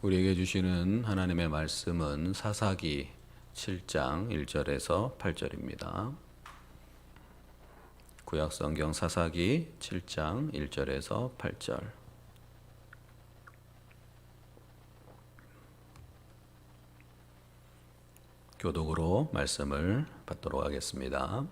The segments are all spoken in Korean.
우리에게 주시는 하나님의 말씀은 사사기 7장 1절에서 8절입니다. 구약성경 사사기 7장 1절에서 8절. 교독으로 말씀을 받도록 하겠습니다.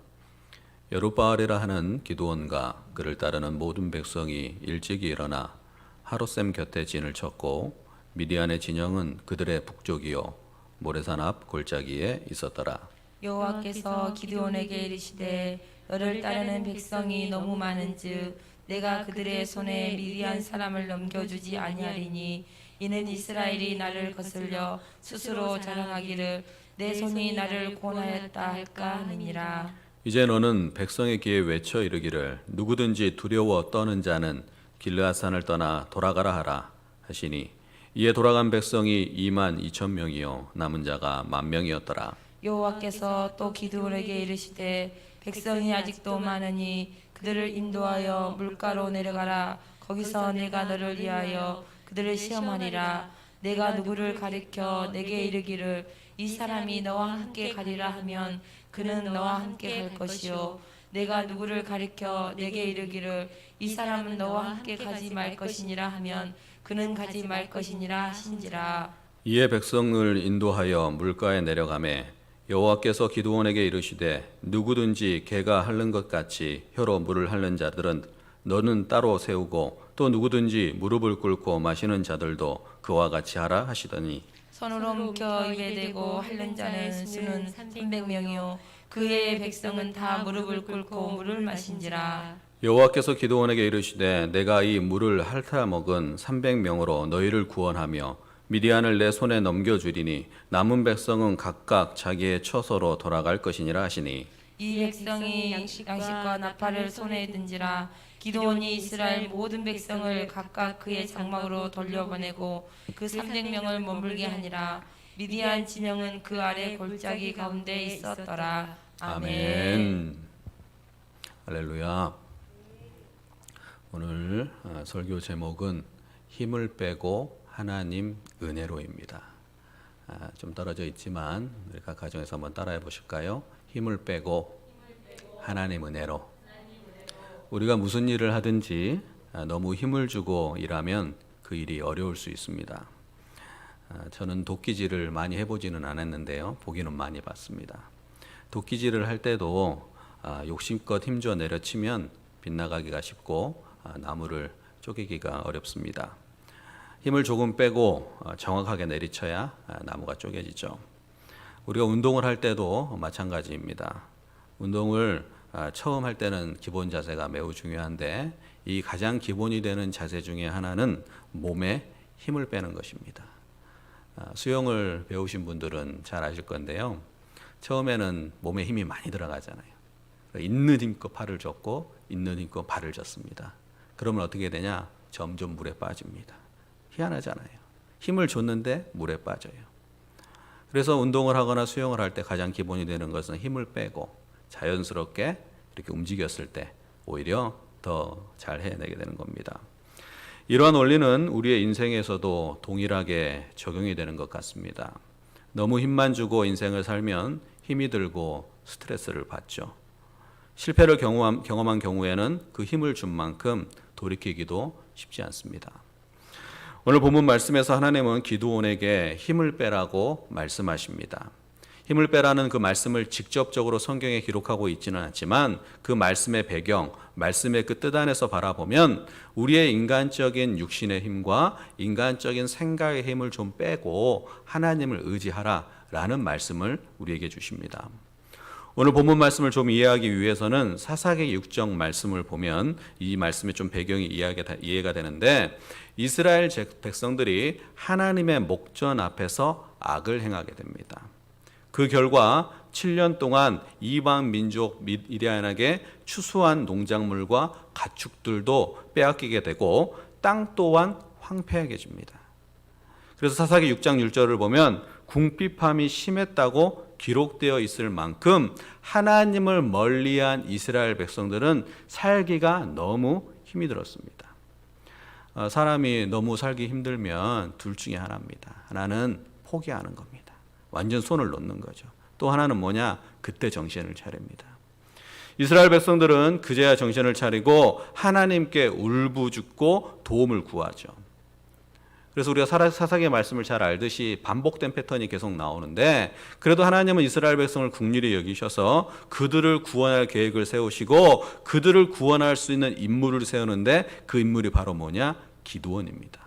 여룻바알이라 하는 기드온과 그를 따르는 모든 백성이 일찍이 일어나 하롯셈 곁에 진을 쳤고 미디안의 진영은 그들의 북쪽이요 모레산 앞 골짜기에 있었더라. 여호와께서 기드온에게 이르시되 너를 따르는 백성이 너무 많은즉 내가 그들의 손에 미디안 사람을 넘겨주지 아니하리니 이는 이스라엘이 나를 거슬려 스스로 자랑하기를 내 손이 나를 구원하였다 할까 함이니라. 이제 너는 백성의 귀에 외쳐 이르기를 누구든지 두려워 떠는 자는 길르앗산을 떠나 돌아가라 하라 하시니 이에 돌아간 백성이 2만 2천 명이요 남은 자가 1만 명이었더라. 여호와께서 또 기드온에게 이르시되 백성이 아직도 많으니 그들을 인도하여 물가로 내려가라. 거기서 내가 너를 위하여 그들을 시험하리라. 내가 누구를 가리켜 내게 이르기를 이 사람이 너와 함께 가리라 하면 그는 너와 함께 갈 것이요 내가 누구를 가리켜 내게 이르기를 이 사람은 너와 함께 가지 말 것이니라 하면 그는 가지 말 것이니라 하신지라. 이에 백성을 인도하여 물가에 내려가매 여호와께서 기드온에게 이르시되 누구든지 개가 핥는 것 같이 혀로 물을 핥는 자들은 너는 따로 세우고 또 누구든지 무릎을 꿇고 마시는 자들도 그와 같이 하라 하시더니 손으로 묵혀 입에 대고 핥는 자는 수는 300명이요 그 외의 백성은 다 무릎을 꿇고 물을 마신지라. 여호와께서 기드온에게 이르시되 내가 이 물을 핥아 먹은 300명으로 너희를 구원하며 미디안을 내 손에 넘겨주리니 남은 백성은 각각 자기의 처소로 돌아갈 것이니라 하시니 이 백성이 양식과 나팔을 손에 든지라. 기드온이 이스라엘 모든 백성을 각각 그의 장막으로 돌려보내고 그 300명을 머물게 하니라. 미디안 진영은 그 아래 골짜기 가운데 있었더라. 아멘. 할렐루야. 오늘 설교 제목은 힘을 빼고 하나님 은혜로입니다. 좀 떨어져 있지만 우리 각 가정에서 한번 따라해 보실까요? 힘을 빼고 하나님 은혜로. 우리가 무슨 일을 하든지 너무 힘을 주고 일하면 그 일이 어려울 수 있습니다. 저는 도끼질을 많이 해보지는 않았는데요. 보기는 많이 봤습니다. 도끼질을 할 때도 욕심껏 힘줘 내려치면 빗나가기가 쉽고 나무를 쪼개기가 어렵습니다. 힘을 조금 빼고 정확하게 내리쳐야 나무가 쪼개지죠. 우리가 운동을 할 때도 마찬가지입니다. 운동을 처음 할 때는 기본 자세가 매우 중요한데 이 가장 기본이 되는 자세 중에 하나는 몸에 힘을 빼는 것입니다. 수영을 배우신 분들은 잘 아실 건데요. 처음에는 몸에 힘이 많이 들어가잖아요. 있는 힘껏 팔을 젓고 있는 힘껏 발을 젓습니다. 그러면 어떻게 되냐? 점점 물에 빠집니다. 희한하잖아요. 힘을 줬는데 물에 빠져요. 그래서 운동을 하거나 수영을 할 때 가장 기본이 되는 것은 힘을 빼고 자연스럽게 이렇게 움직였을 때 오히려 더 잘 해내게 되는 겁니다. 이러한 원리는 우리의 인생에서도 동일하게 적용이 되는 것 같습니다. 너무 힘만 주고 인생을 살면 힘이 들고 스트레스를 받죠. 실패를 경험한 경우에는 그 힘을 준 만큼 돌이키기도 쉽지 않습니다. 오늘 본문 말씀에서 하나님은 기드온에게 힘을 빼라고 말씀하십니다. 힘을 빼라는 그 말씀을 직접적으로 성경에 기록하고 있지는 않지만 그 말씀의 배경, 말씀의 그 뜻 안에서 바라보면 우리의 인간적인 육신의 힘과 인간적인 생각의 힘을 좀 빼고 하나님을 의지하라라는 말씀을 우리에게 주십니다. 오늘 본문 말씀을 좀 이해하기 위해서는 사사기 6장 말씀을 보면 이 말씀의 좀 배경이 이해가 되는데 이스라엘 백성들이 하나님의 목전 앞에서 악을 행하게 됩니다. 그 결과 7년 동안 이방 민족 미디안에게 추수한 농작물과 가축들도 빼앗기게 되고 땅 또한 황폐해집니다. 그래서 사사기 6장 1절을 보면 궁핍함이 심했다고 기록되어 있을 만큼 하나님을 멀리한 이스라엘 백성들은 살기가 너무 힘이 들었습니다. 사람이 너무 살기 힘들면 둘 중에 하나입니다. 하나는 포기하는 겁니다. 완전 손을 놓는 거죠. 또 하나는 뭐냐? 그때 정신을 차립니다. 이스라엘 백성들은 그제야 정신을 차리고 하나님께 울부짖고 도움을 구하죠. 그래서 우리가 사사기의 말씀을 잘 알듯이 반복된 패턴이 계속 나오는데, 그래도 하나님은 이스라엘 백성을 긍휼히 여기셔서 그들을 구원할 계획을 세우시고 그들을 구원할 수 있는 인물을 세우는데, 그 인물이 바로 뭐냐? 기드온입니다.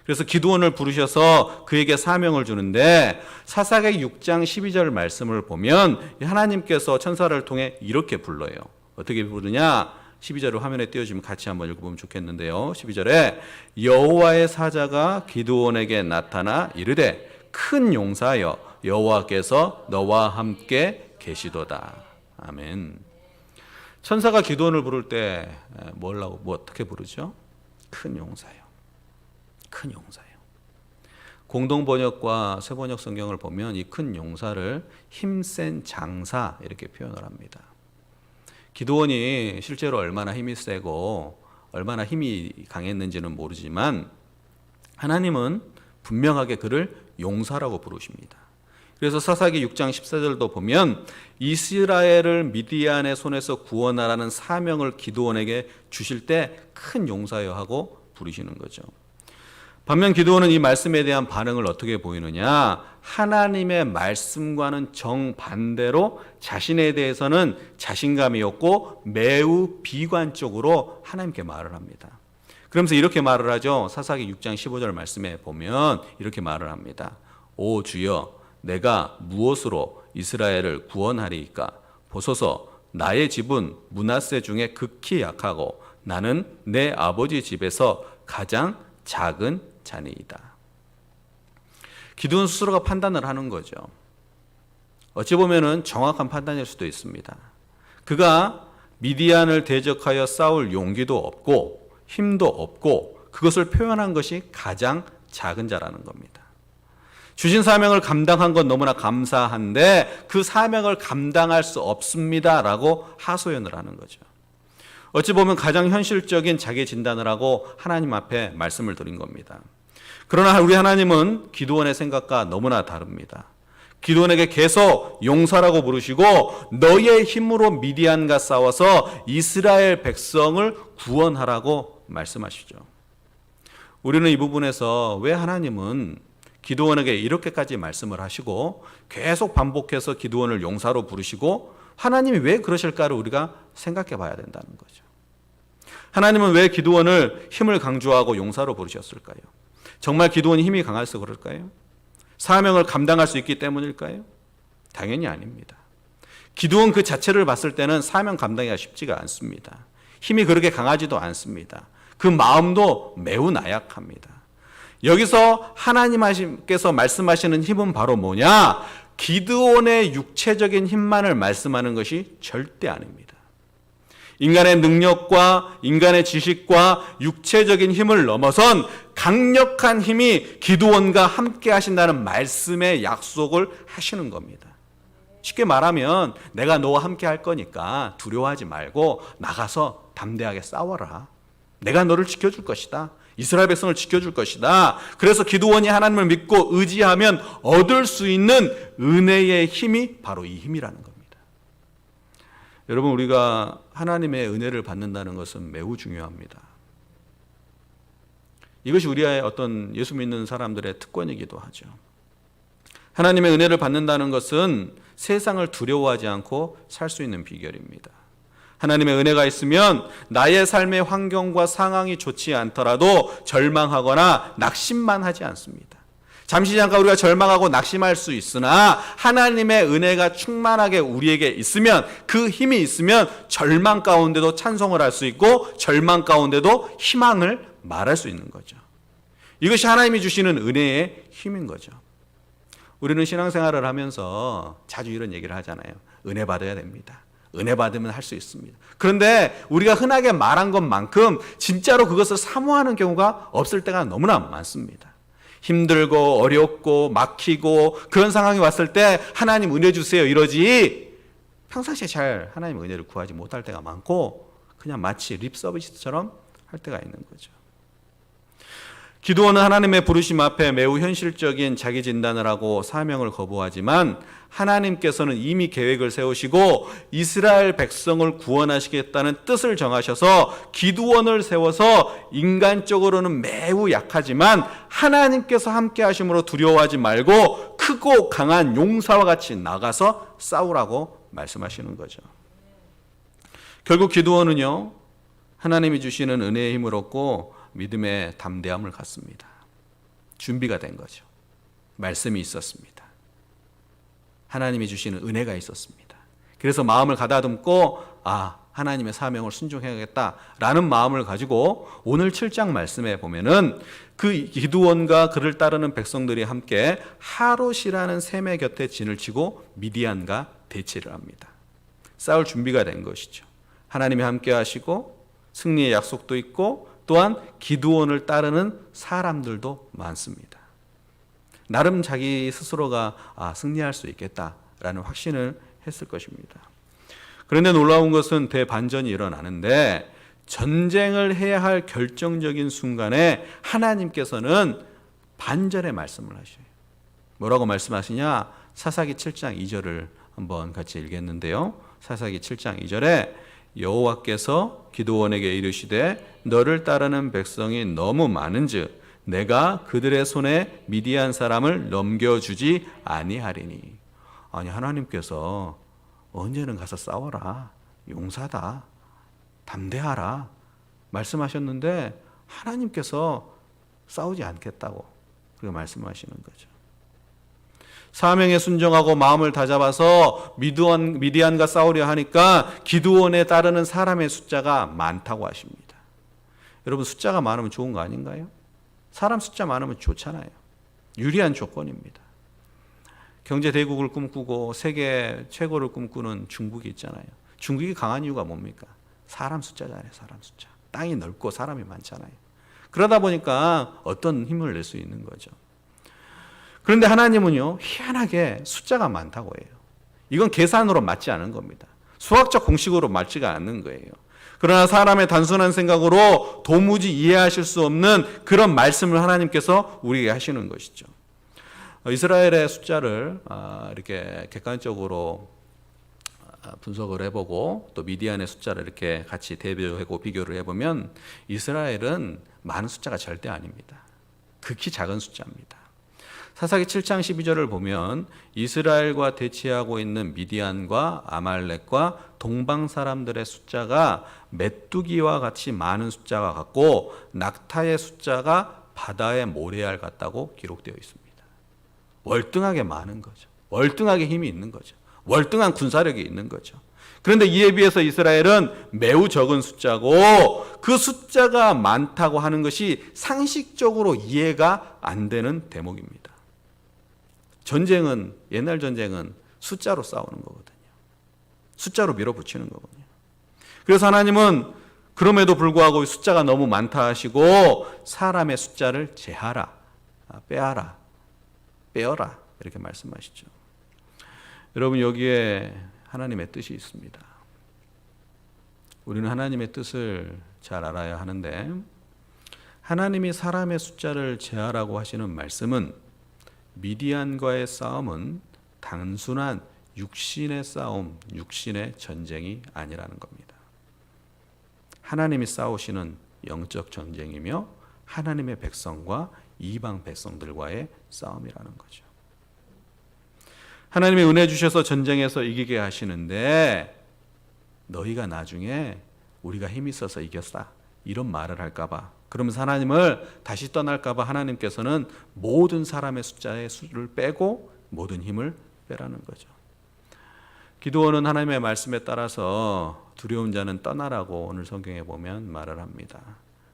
그래서 기드온을 부르셔서 그에게 사명을 주는데, 사사기 6장 12절 말씀을 보면 하나님께서 천사를 통해 이렇게 불러요. 어떻게 부르냐? 12절을 화면에 띄워주면 같이 한번 읽어보면 좋겠는데요. 12절에 여호와의 사자가 기드온에게 나타나 이르되 큰 용사여 여호와께서 너와 함께 계시도다. 아멘. 천사가 기드온을 부를 때 어떻게 부르죠? 큰 용사요. 큰 용사요. 공동 번역과 새 번역 성경을 보면 이 큰 용사를 힘센 장사 이렇게 표현을 합니다. 기드온이 실제로 얼마나 힘이 세고 얼마나 힘이 강했는지는 모르지만 하나님은 분명하게 그를 용사라고 부르십니다. 그래서 사사기 6장 14절도 보면 이스라엘을 미디안의 손에서 구원하라는 사명을 기드온에게 주실 때 큰 용사여 하고 부르시는 거죠. 반면 기드온은 이 말씀에 대한 반응을 어떻게 보이느냐? 하나님의 말씀과는 정반대로 자신에 대해서는 자신감이 없고 매우 비관적으로 하나님께 말을 합니다. 그러면서 이렇게 말을 하죠. 사사기 6장 15절 말씀에 보면 이렇게 말을 합니다. 오 주여, 내가 무엇으로 이스라엘을 구원하리이까? 보소서, 나의 집은 므낫세 중에 극히 약하고 나는 내 아버지 집에서 가장 작은 자니이다. 기드온 스스로가 판단을 하는 거죠. 어찌 보면은 정확한 판단일 수도 있습니다. 그가 미디안을 대적하여 싸울 용기도 없고 힘도 없고 그것을 표현한 것이 가장 작은 자라는 겁니다. 주신 사명을 감당한 건 너무나 감사한데 그 사명을 감당할 수 없습니다라고 하소연을 하는 거죠. 어찌 보면 가장 현실적인 자기 진단을 하고 하나님 앞에 말씀을 드린 겁니다. 그러나 우리 하나님은 기드온의 생각과 너무나 다릅니다. 기드온에게 계속 용사라고 부르시고 너의 힘으로 미디안과 싸워서 이스라엘 백성을 구원하라고 말씀하시죠. 우리는 이 부분에서 왜 하나님은 기드온에게 이렇게까지 말씀을 하시고 계속 반복해서 기드온을 용사로 부르시고 하나님이 왜 그러실까를 우리가 생각해 봐야 된다는 거죠. 하나님은 왜 기드온을 힘을 강조하고 용사로 부르셨을까요? 정말 기드온이 힘이 강해서 그럴까요? 사명을 감당할 수 있기 때문일까요? 당연히 아닙니다. 기드온 그 자체를 봤을 때는 사명 감당하기가 쉽지가 않습니다. 힘이 그렇게 강하지도 않습니다. 그 마음도 매우 나약합니다. 여기서 하나님께서 말씀하시는 힘은 바로 뭐냐? 기드온의 육체적인 힘만을 말씀하는 것이 절대 아닙니다. 인간의 능력과 인간의 지식과 육체적인 힘을 넘어선 강력한 힘이 기드온과 함께 하신다는 말씀의 약속을 하시는 겁니다. 쉽게 말하면 내가 너와 함께 할 거니까 두려워하지 말고 나가서 담대하게 싸워라. 내가 너를 지켜줄 것이다. 이스라엘 백성을 지켜줄 것이다. 그래서 기드온이 하나님을 믿고 의지하면 얻을 수 있는 은혜의 힘이 바로 이 힘이라는 겁니다. 여러분, 우리가 하나님의 은혜를 받는다는 것은 매우 중요합니다. 이것이 우리의 어떤 예수 믿는 사람들의 특권이기도 하죠. 하나님의 은혜를 받는다는 것은 세상을 두려워하지 않고 살 수 있는 비결입니다. 하나님의 은혜가 있으면 나의 삶의 환경과 상황이 좋지 않더라도 절망하거나 낙심만 하지 않습니다. 잠시 잠깐 우리가 절망하고 낙심할 수 있으나 하나님의 은혜가 충만하게 우리에게 있으면, 그 힘이 있으면 절망 가운데도 찬송을 할 수 있고 절망 가운데도 희망을 말할 수 있는 거죠. 이것이 하나님이 주시는 은혜의 힘인 거죠. 우리는 신앙생활을 하면서 자주 이런 얘기를 하잖아요. 은혜 받아야 됩니다. 은혜 받으면 할 수 있습니다. 그런데 우리가 흔하게 말한 것만큼 진짜로 그것을 사모하는 경우가 없을 때가 너무나 많습니다. 힘들고 어렵고 막히고 그런 상황이 왔을 때 하나님 은혜 주세요 이러지 평상시에 잘 하나님 은혜를 구하지 못할 때가 많고 그냥 마치 립 서비스처럼 할 때가 있는 거죠. 기드온은 하나님의 부르심 앞에 매우 현실적인 자기 진단을 하고 사명을 거부하지만 하나님께서는 이미 계획을 세우시고 이스라엘 백성을 구원하시겠다는 뜻을 정하셔서 기드온을 세워서 인간적으로는 매우 약하지만 하나님께서 함께 하심으로 두려워하지 말고 크고 강한 용사와 같이 나가서 싸우라고 말씀하시는 거죠. 결국 기드온은요, 하나님이 주시는 은혜의 힘을 얻고 믿음의 담대함을 갖습니다. 준비가 된 거죠. 말씀이 있었습니다. 하나님이 주시는 은혜가 있었습니다. 그래서 마음을 가다듬고 하나님의 사명을 순종해야겠다라는 마음을 가지고 오늘 7장 말씀에 보면은 그 기드온과 그를 따르는 백성들이 함께 하롯이라는 샘의 곁에 진을 치고 미디안과 대치를 합니다. 싸울 준비가 된 것이죠. 하나님이 함께 하시고 승리의 약속도 있고 또한 기드온을 따르는 사람들도 많습니다. 나름 자기 스스로가 승리할 수 있겠다라는 확신을 했을 것입니다. 그런데 놀라운 것은 대반전이 일어나는데 전쟁을 해야 할 결정적인 순간에 하나님께서는 반전의 말씀을 하셔요. 뭐라고 말씀하시냐? 사사기 7장 2절을 한번 같이 읽겠는데요. 사사기 7장 2절에 여호와께서 기드온에게 이르시되 너를 따르는 백성이 너무 많은즉 내가 그들의 손에 미디안 사람을 넘겨주지 아니하리니. 아니, 하나님께서 언제는 가서 싸워라, 용사다, 담대하라 말씀하셨는데 하나님께서 싸우지 않겠다고 그렇게 말씀하시는 거죠. 사명에 순종하고 마음을 다잡아서 미디안과 싸우려 하니까 기드온에 따르는 사람의 숫자가 많다고 하십니다. 여러분, 숫자가 많으면 좋은 거 아닌가요? 사람 숫자 많으면 좋잖아요. 유리한 조건입니다. 경제 대국을 꿈꾸고 세계 최고를 꿈꾸는 중국이 있잖아요. 중국이 강한 이유가 뭡니까? 사람 숫자잖아요. 사람 숫자. 땅이 넓고 사람이 많잖아요. 그러다 보니까 어떤 힘을 낼 수 있는 거죠. 그런데 하나님은요, 희한하게 숫자가 많다고 해요. 이건 계산으로 맞지 않은 겁니다. 수학적 공식으로 맞지가 않는 거예요. 그러나 사람의 단순한 생각으로 도무지 이해하실 수 없는 그런 말씀을 하나님께서 우리에게 하시는 것이죠. 이스라엘의 숫자를 이렇게 객관적으로 분석을 해보고 또 미디안의 숫자를 이렇게 같이 대비하고 비교를 해보면 이스라엘은 많은 숫자가 절대 아닙니다. 극히 작은 숫자입니다. 사사기 7장 12절을 보면 이스라엘과 대치하고 있는 미디안과 아말렉과 동방 사람들의 숫자가 메뚜기와 같이 많은 숫자가 같고 낙타의 숫자가 바다의 모래알 같다고 기록되어 있습니다. 월등하게 많은 거죠. 월등하게 힘이 있는 거죠. 월등한 군사력이 있는 거죠. 그런데 이에 비해서 이스라엘은 매우 적은 숫자고 그 숫자가 많다고 하는 것이 상식적으로 이해가 안 되는 대목입니다. 전쟁은, 옛날 전쟁은 숫자로 싸우는 거거든요. 숫자로 밀어붙이는 거거든요. 그래서 하나님은 그럼에도 불구하고 숫자가 너무 많다 하시고 사람의 숫자를 제하라, 빼어라 이렇게 말씀하시죠. 여러분, 여기에 하나님의 뜻이 있습니다. 우리는 하나님의 뜻을 잘 알아야 하는데 하나님이 사람의 숫자를 제하라고 하시는 말씀은 미디안과의 싸움은 단순한 육신의 싸움, 육신의 전쟁이 아니라는 겁니다. 하나님이 싸우시는 영적 전쟁이며 하나님의 백성과 이방 백성들과의 싸움이라는 거죠. 하나님이 은혜 주셔서 전쟁에서 이기게 하시는데 너희가 나중에 우리가 힘이 있어서 이겼다 이런 말을 할까봐, 그러면서 하나님을 다시 떠날까봐 하나님께서는 모든 사람의 숫자의 수를 빼고 모든 힘을 빼라는 거죠. 기드온은 하나님의 말씀에 따라서 두려운 자는 떠나라고 오늘 성경에 보면 말을 합니다.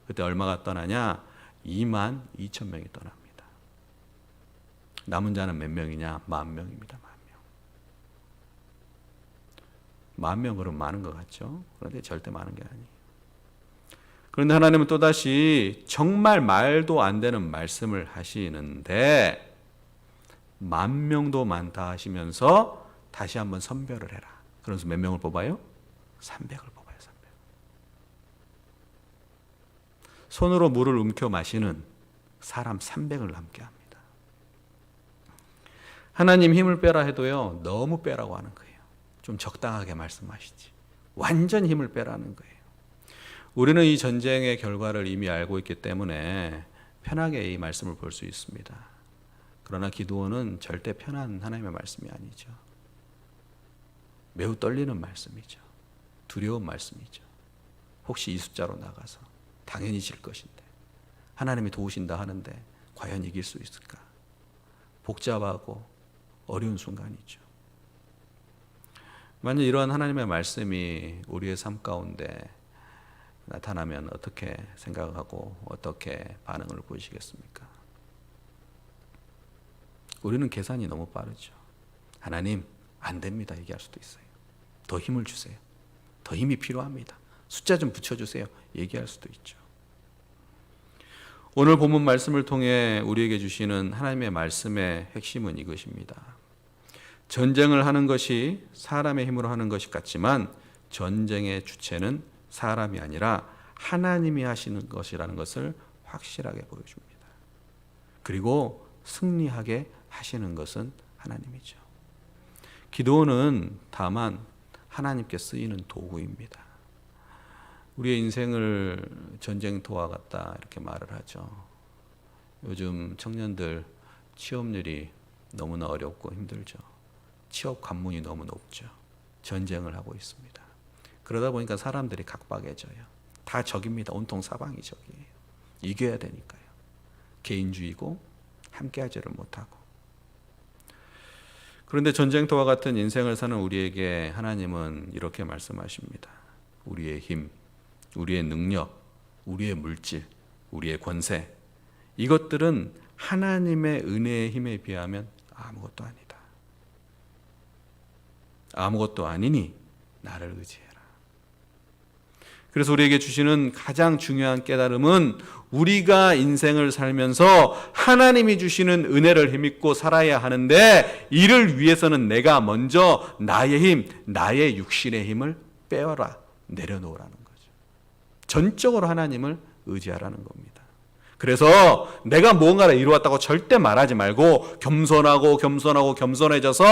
그때 얼마가 떠나냐? 2만 2천 명이 떠납니다. 남은 자는 몇 명이냐? 10,000명입니다. 10,000명. 10,000명 그럼 많은 것 같죠? 그런데 절대 많은 게 아니에요. 그런데 하나님은 또다시 정말 말도 안 되는 말씀을 하시는데 10,000명도 많다 하시면서 다시 한번 선별을 해라. 그래서 몇 명을 뽑아요? 300을 뽑아요. 300. 손으로 물을 움켜 마시는 사람 300을 남게 합니다. 하나님 힘을 빼라 해도요, 너무 빼라고 하는 거예요. 좀 적당하게 말씀하시지. 완전 힘을 빼라는 거예요. 우리는 이 전쟁의 결과를 이미 알고 있기 때문에 편하게 이 말씀을 볼 수 있습니다. 그러나 기드온은 절대 편한 하나님의 말씀이 아니죠. 매우 떨리는 말씀이죠. 두려운 말씀이죠. 혹시 이 숫자로 나가서 당연히 질 것인데 하나님이 도우신다 하는데 과연 이길 수 있을까? 복잡하고 어려운 순간이죠. 만약 이러한 하나님의 말씀이 우리의 삶 가운데 나타나면 어떻게 생각하고 어떻게 반응을 보이시겠습니까? 우리는 계산이 너무 빠르죠. 하나님, 안 됩니다. 얘기할 수도 있어요. 더 힘을 주세요. 더 힘이 필요합니다. 숫자 좀 붙여주세요. 얘기할 수도 있죠. 오늘 본문 말씀을 통해 우리에게 주시는 하나님의 말씀의 핵심은 이것입니다. 전쟁을 하는 것이 사람의 힘으로 하는 것이 같지만 전쟁의 주체는 사람이 아니라 하나님이 하시는 것이라는 것을 확실하게 보여줍니다. 그리고 승리하게 하시는 것은 하나님이죠. 기드온은 다만 하나님께 쓰이는 도구입니다. 우리의 인생을 전쟁터와 같다 이렇게 말을 하죠. 요즘 청년들 취업률이 너무나 어렵고 힘들죠. 취업 관문이 너무 높죠. 전쟁을 하고 있습니다. 그러다 보니까 사람들이 각박해져요. 다 적입니다. 온통 사방이 적이에요. 이겨야 되니까요. 개인주의고 함께하지를 못하고. 그런데 전쟁터와 같은 인생을 사는 우리에게 하나님은 이렇게 말씀하십니다. 우리의 힘, 우리의 능력, 우리의 물질, 우리의 권세, 이것들은 하나님의 은혜의 힘에 비하면 아무것도 아니다. 아무것도 아니니 나를 의지해라. 그래서 우리에게 주시는 가장 중요한 깨달음은 우리가 인생을 살면서 하나님이 주시는 은혜를 힘입고 살아야 하는데 이를 위해서는 내가 먼저 나의 힘, 나의 육신의 힘을 빼어라, 내려놓으라는 거죠. 전적으로 하나님을 의지하라는 겁니다. 그래서 내가 무언가를 이루었다고 절대 말하지 말고 겸손해져서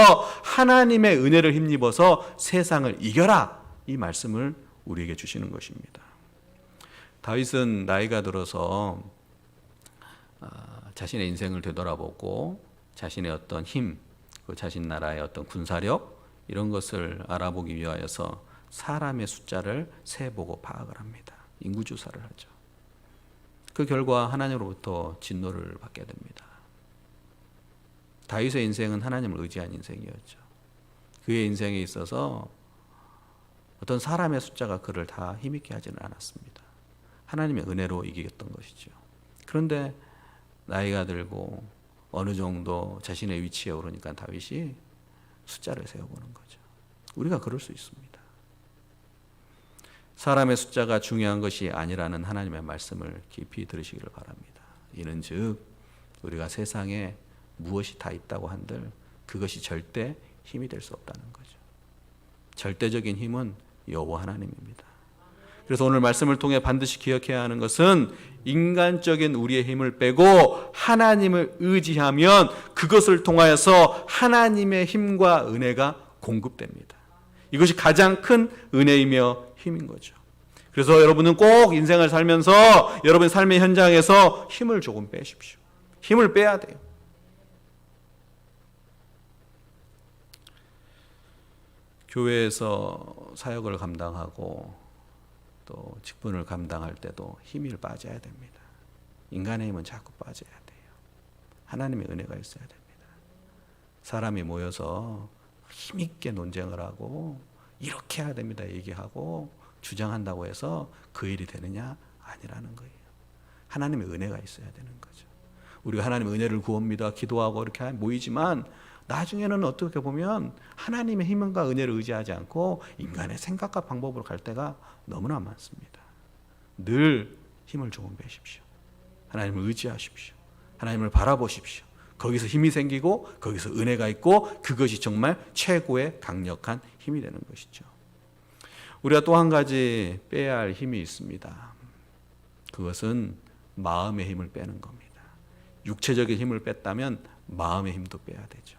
하나님의 은혜를 힘입어서 세상을 이겨라, 이 말씀을 우리에게 주시는 것입니다. 다윗은 나이가 들어서 자신의 인생을 되돌아보고 자신의 어떤 힘, 자신 나라의 어떤 군사력 이런 것을 알아보기 위하여서 사람의 숫자를 세보고 파악을 합니다. 인구조사를 하죠. 그 결과 하나님으로부터 진노를 받게 됩니다. 다윗의 인생은 하나님을 의지한 인생이었죠. 그의 인생에 있어서 어떤 사람의 숫자가 그를 다 힘있게 하지는 않았습니다. 하나님의 은혜로 이기겠던 것이죠. 그런데 나이가 들고 어느 정도 자신의 위치에 오르니까 다윗이 숫자를 세어보는 거죠. 우리가 그럴 수 있습니다. 사람의 숫자가 중요한 것이 아니라는 하나님의 말씀을 깊이 들으시기를 바랍니다. 이는 즉 우리가 세상에 무엇이 다 있다고 한들 그것이 절대 힘이 될 수 없다는 거죠. 절대적인 힘은 여호와 하나님입니다. 그래서 오늘 말씀을 통해 반드시 기억해야 하는 것은 인간적인 우리의 힘을 빼고 하나님을 의지하면 그것을 통하여서 하나님의 힘과 은혜가 공급됩니다. 이것이 가장 큰 은혜이며 힘인 거죠. 그래서 여러분은 꼭 인생을 살면서 여러분 삶의 현장에서 힘을 조금 빼십시오. 힘을 빼야 돼요. 교회에서 사역을 감당하고 또 직분을 감당할 때도 힘이 빠져야 됩니다. 인간의 힘은 자꾸 빠져야 돼요. 하나님의 은혜가 있어야 됩니다. 사람이 모여서 힘있게 논쟁을 하고 이렇게 해야 됩니다 얘기하고 주장한다고 해서 그 일이 되느냐? 아니라는 거예요. 하나님의 은혜가 있어야 되는 거죠. 우리가 하나님의 은혜를 구합니다 기도하고 이렇게 모이지만 나중에는 어떻게 보면 하나님의 힘과 은혜를 의지하지 않고 인간의 생각과 방법으로 갈 때가 너무나 많습니다. 늘 힘을 조금 빼십시오. 하나님을 의지하십시오. 하나님을 바라보십시오. 거기서 힘이 생기고 거기서 은혜가 있고 그것이 정말 최고의 강력한 힘이 되는 것이죠. 우리가 또 한 가지 빼야 할 힘이 있습니다. 그것은 마음의 힘을 빼는 겁니다. 육체적인 힘을 뺐다면 마음의 힘도 빼야 되죠.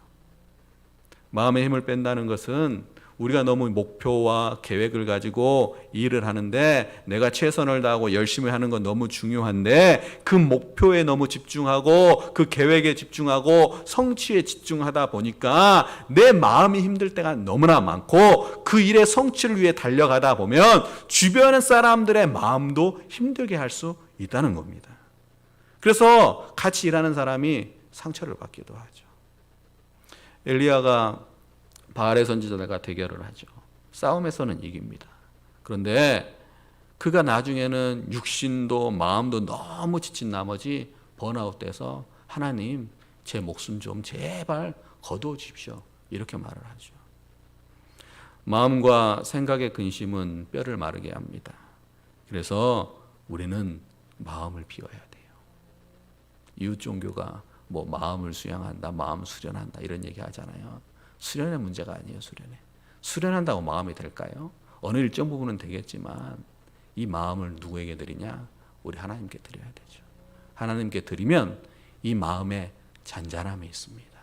마음의 힘을 뺀다는 것은 우리가 너무 목표와 계획을 가지고 일을 하는데 내가 최선을 다하고 열심히 하는 건 너무 중요한데 그 목표에 너무 집중하고 그 계획에 집중하고 성취에 집중하다 보니까 내 마음이 힘들 때가 너무나 많고 그 일의 성취를 위해 달려가다 보면 주변의 사람들의 마음도 힘들게 할 수 있다는 겁니다. 그래서 같이 일하는 사람이 상처를 받기도 하죠. 엘리야가 바알의 선지자들과 대결을 하죠. 싸움에서는 이깁니다. 그런데 그가 나중에는 육신도 마음도 너무 지친 나머지 번아웃돼서 하나님 제 목숨 좀 제발 거두어 주십시오. 이렇게 말을 하죠. 마음과 생각의 근심은 뼈를 마르게 합니다. 그래서 우리는 마음을 비워야 돼요. 이웃 종교가 뭐 마음을 수양한다, 마음 수련한다 이런 얘기 하잖아요. 수련의 문제가 아니에요. 수련한다고 마음이 될까요? 어느 일정 부분은 되겠지만 이 마음을 누구에게 드리냐? 우리 하나님께 드려야 되죠. 하나님께 드리면 이 마음에 잔잔함이 있습니다.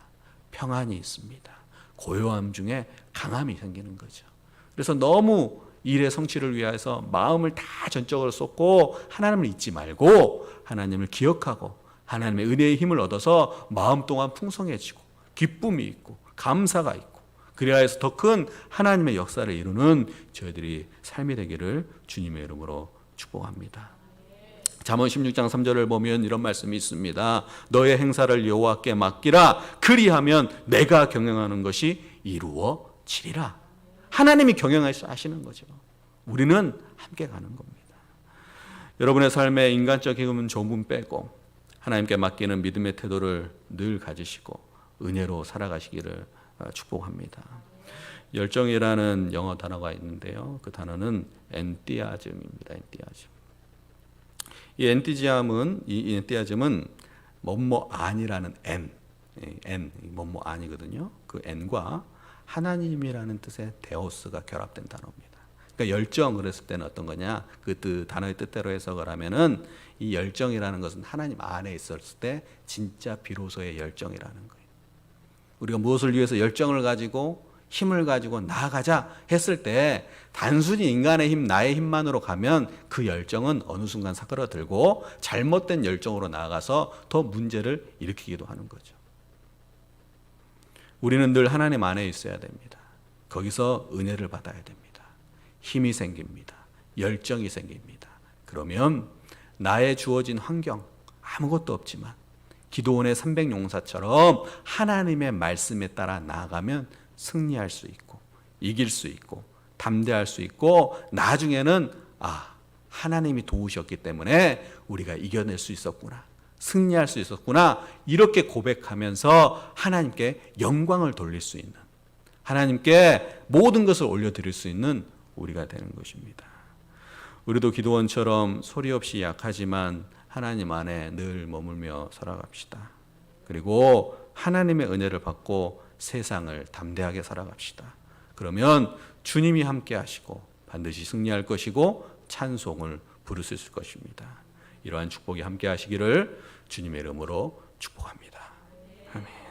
평안이 있습니다. 고요함 중에 강함이 생기는 거죠. 그래서 너무 일의 성취를 위해서 마음을 다 전적으로 쏟고 하나님을 잊지 말고 하나님을 기억하고 하나님의 은혜의 힘을 얻어서 마음 동안 풍성해지고 기쁨이 있고 감사가 있고 그래야 해서 더 큰 하나님의 역사를 이루는 저희들이 삶이 되기를 주님의 이름으로 축복합니다. 잠언 16장 3절을 보면 이런 말씀이 있습니다. 너의 행사를 여호와께 맡기라. 그리하면 내가 경영하는 것이 이루어지리라. 하나님이 경영하시는 거죠. 우리는 함께 가는 겁니다. 여러분의 삶에 인간적 힘은 조금 빼고 하나님께 맡기는 믿음의 태도를 늘 가지시고 은혜로 살아가시기를 축복합니다. 열정이라는 영어 단어가 있는데요. 그 단어는 엔띠아즘입니다. 이 엔띠아즘은 뭐뭐 아니라는 N 뭐뭐 아니거든요. 그 N과 하나님이라는 뜻의 데오스가 결합된 단어입니다. 그러니까 열정 그랬을 때는 어떤 거냐? 그 단어의 뜻대로 해석을 하면은 이 열정이라는 것은 하나님 안에 있었을 때 진짜 비로소의 열정이라는 거예요. 우리가 무엇을 위해서 열정을 가지고 힘을 가지고 나아가자 했을 때 단순히 인간의 힘, 나의 힘만으로 가면 그 열정은 어느 순간 사그라들고 잘못된 열정으로 나아가서 더 문제를 일으키기도 하는 거죠. 우리는 늘 하나님 안에 있어야 됩니다. 거기서 은혜를 받아야 됩니다. 힘이 생깁니다. 열정이 생깁니다. 그러면 나의 주어진 환경 아무것도 없지만 기도원의 300용사처럼 하나님의 말씀에 따라 나아가면 승리할 수 있고 이길 수 있고 담대할 수 있고 나중에는 하나님이 도우셨기 때문에 우리가 이겨낼 수 있었구나. 승리할 수 있었구나. 이렇게 고백하면서 하나님께 영광을 돌릴 수 있는 하나님께 모든 것을 올려드릴 수 있는 우리가 되는 것입니다. 우리도 기도원처럼 소리 없이 약하지만 하나님 안에 늘 머물며 살아갑시다. 그리고 하나님의 은혜를 받고 세상을 담대하게 살아갑시다. 그러면 주님이 함께 하시고 반드시 승리할 것이고 찬송을 부를 수 있을 것입니다. 이러한 축복이 함께 하시기를 주님의 이름으로 축복합니다. 아멘.